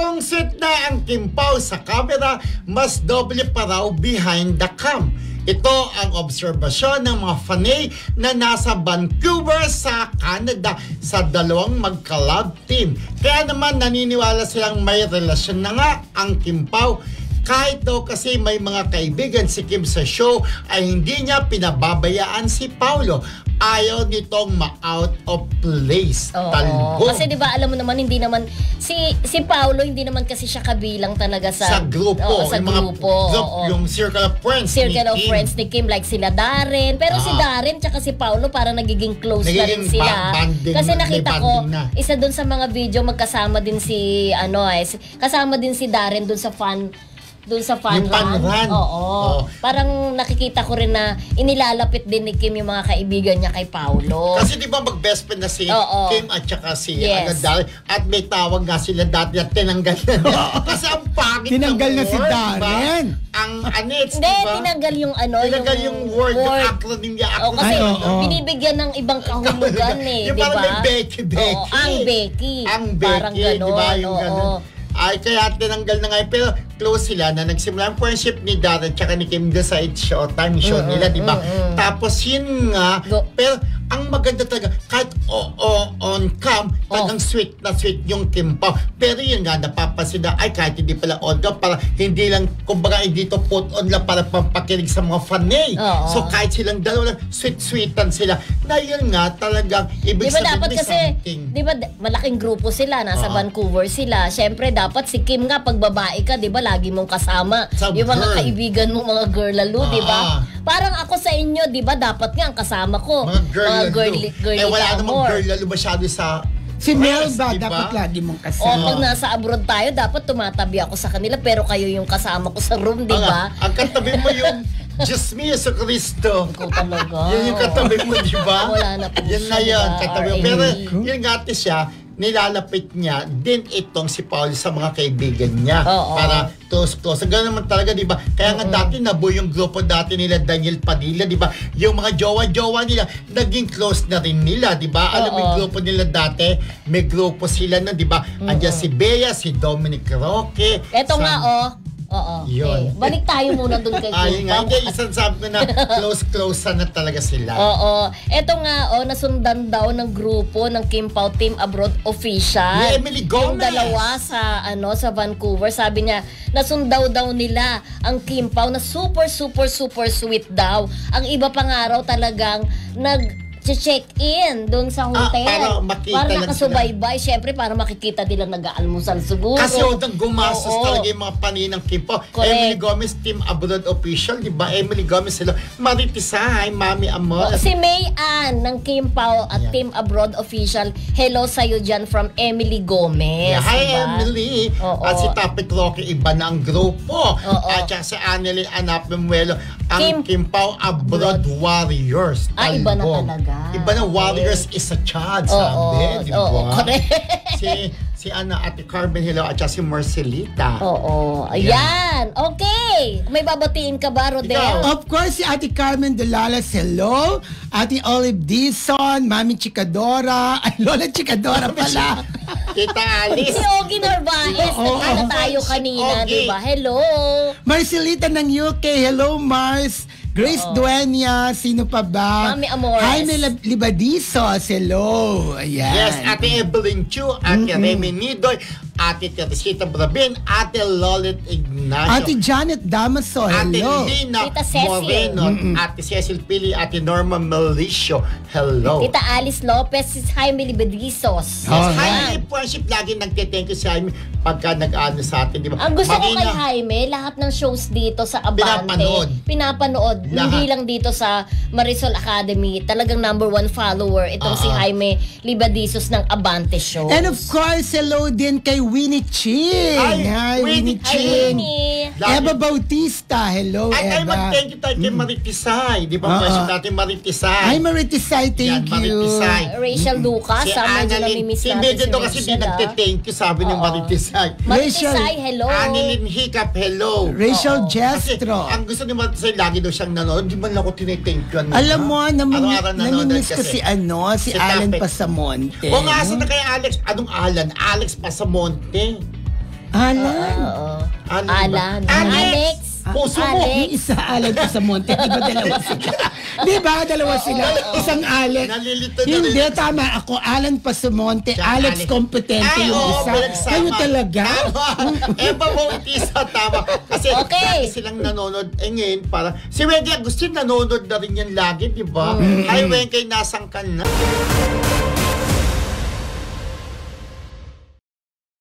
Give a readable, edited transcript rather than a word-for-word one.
kung sweet na ang Kim Pao sa camera, mas doble pa raw behind the cam. Ito ang obserbasyon ng mga fanay na nasa Vancouver sa Canada sa dalawang mag-collab team. Kaya naman naniniwala silang may relasyon na nga ang Kim Pao. Kahit daw kasi may mga kaibigan si Kim sa show ay hindi niya pinababayaan si Paolo. Ayaw nitong ma-out of place. Talbog. Kasi 'di ba alam mo naman hindi naman si Paolo hindi naman kasi siya kabilang talaga sa grupo. Sa grupo. Yung circle of friends ni Kim like sila Darren. Pero si Darren tsaka si Paolo parang nagiging close na rin sila. Kasi nakita ko isa doon sa mga video magkasama din si kasama din si Darren doon sa fan run. Oo. Parang nakikita ko rin na inilalapit din ni Kim yung mga kaibigan niya kay Paolo. Kasi di ba mag-best friend na si Kim at saka si Darren. At may tawag nga sila dati na tinanggal na. Kasi ang pangit tinanggal na si Darren. Ang anits, di ba? Tinanggal yung tinanggal yung word. Yung acronym niya. Kasi binibigyan ng ibang kahulugan yung parang may Becky. Ang Becky. Parang gano'n. Di ba yung gano'n? Ay, kaya tinanggal na nga. Pero close sila na nagsimula ang friendship ni Darren tsaka ni Kim sa Showtime show nila, di ba? Tapos yun nga, pero ang maganda talaga, kahit on cam, talagang sweet na sweet yung Kim Pao. Pero yun nga, napapansin na, ay kahit hindi pala on cam, para hindi lang, kumbaga hindi to put on lang para pampakilig sa mga fanay. So kahit silang dalawa lang, sweet-sweetan sila. Na yun nga, talagang ibig sabihin dapat kasi, di ba malaking grupo sila, nasa Vancouver sila. Siyempre, dapat si Kim nga, pag babae ka, di ba, lagi mong kasama yung mga kaibigan mo, mga girl lalo, di ba? Parang ako sa inyo, di ba, dapat nga ang kasama ko. Mga girly wala namang girl lalo masyado sa si Melba, diba? Dapat lagi mong kasama. Pag nasa abroad tayo, dapat tumatabi ako sa kanila, pero kayo yung kasama ko sa room, di ba? Ang katabi mo yung Diyos mío sa Cristo. Ikaw talaga. Yan yung katabi mo, di ba? Wala na po yan na yan, katabi mo. Pero yun nga siya, nilalapit niya din itong si Paolo sa mga kaibigan niya. Para close. Ganun naman talaga, di ba? Kaya nga dati nabuo yung grupo dati nila Daniel Padilla, di ba? Yung mga jowa-jowa nila, naging close na rin nila, di ba? Alam mo yung grupo nila dati, may grupo sila na, di ba? Andiyan si Bea, si Dominic Roque. Eto nga, Okay. Balik tayo muna dun kay Kim Pao. Hindi, isang sabi ko na close na talaga sila. Eto nga, nasundan daw ng grupo ng Kim Pao Team Abroad Official. Ni Emily Gomez. Yung dalawa sa Vancouver. Sabi niya, nasundaw daw nila ang Kim Pao na super sweet daw. Ang iba pa nga raw talagang check-in doon sa hotel. Para nakasubaybay. Siyempre, para makikita nila nag-aalmusal siguro. Kasi yung gumastos talaga yung mga paninang Kim Pao. Emily Gomez, Team Abroad Official, di ba? Emily Gomez, sila. Maritisay, Mami Amor. Si May Ann ng Kim Pao at Team Abroad Official. Hello sa'yo dyan from Emily Gomez. Hi, Emily. At si Tapit Roque, iba na ang grupo. At si Annalyn Anapemuelo, ang Kim Pao Abroad Warriors. Iba na talaga. Iba na, Warriors is a child, sabi, di ba? Si Ate Carmen, hello, at si Marcelita. Ayan. Okay. May babatiin ka ba, Rodel? Of course, si Ate Carmen Dolalas, hello. Ate Olive Dizon, Mami Chikadora, ay Lola Chikadora pala. Tita Alice. Si Ogie Narvaez, nakala tayo kanina, di ba? Hello. Marcelita ng UK, hello Mars. Grace Dueña, sino pa ba? Mami Amores. Jaime Libadizos, hello. Ayan. Yes, Ate Evelyn Chu, Ate Remy Nidoy, Ate Teresita Brabin, Ate Lolit Ignacio. Ate Janet Damaso, hello. Ate Lina Moreno, Ate Cecil Pili, Ate Norma Melicio, hello. Tita Alice Lopez, si Jaime Libadizos. Jaime Friendship, lagi nagte-thank you si Jaime pagka nag-ano sa atin, di ba? Ang gusto ko kay Jaime, lahat ng shows dito sa Abante, pinapanood. Hindi lang dito sa Marisol Academy. Talagang #1 follower itong si Jaime Libadizos ng Abante Show. And of course, hello din kay Winnie Ching. Hi, Winnie Ching. Eva Bautista, hello Eva. Ay, mag-thank you tayo kay Maritisay. Di ba question natin Maritisay? Hi Maritisay, thank you. Rachel Lucas, medyo namimiss natin si Rachel. Kasi di nagte-thank you, sabi ni Maritisay. Maritisay, hello. Annalyn Hiccup, hello. Rachel Jestro. Ang gusto ni Maritisay, lagi daw siyang nanonood, di man lang ako tinithank you. Alam mo, namimiss ko si Alan Pasamonte. O nga, asa na kay Alex? Anong Alan? Alex Pasamonte. Alan. Oo. Alan. Alex. Puso mo. Yung isa Alan pa sa Monte, di ba dalawa sila? Di ba dalawa sila? Isang Alex. Nalilito na Hindi, rin. tama. Ako, Alan Pasamonte, Tsaka Alex Competente Ay, yung oo, isa. pinagsama. Kayo talaga? Tama. Eva Bautista, tama. Kasi Okay. dati silang nanonood. Ngayon, para si Wendy Agustin nanonood na rin yan lagi, di ba? Hi, Wendy, nasang ka na.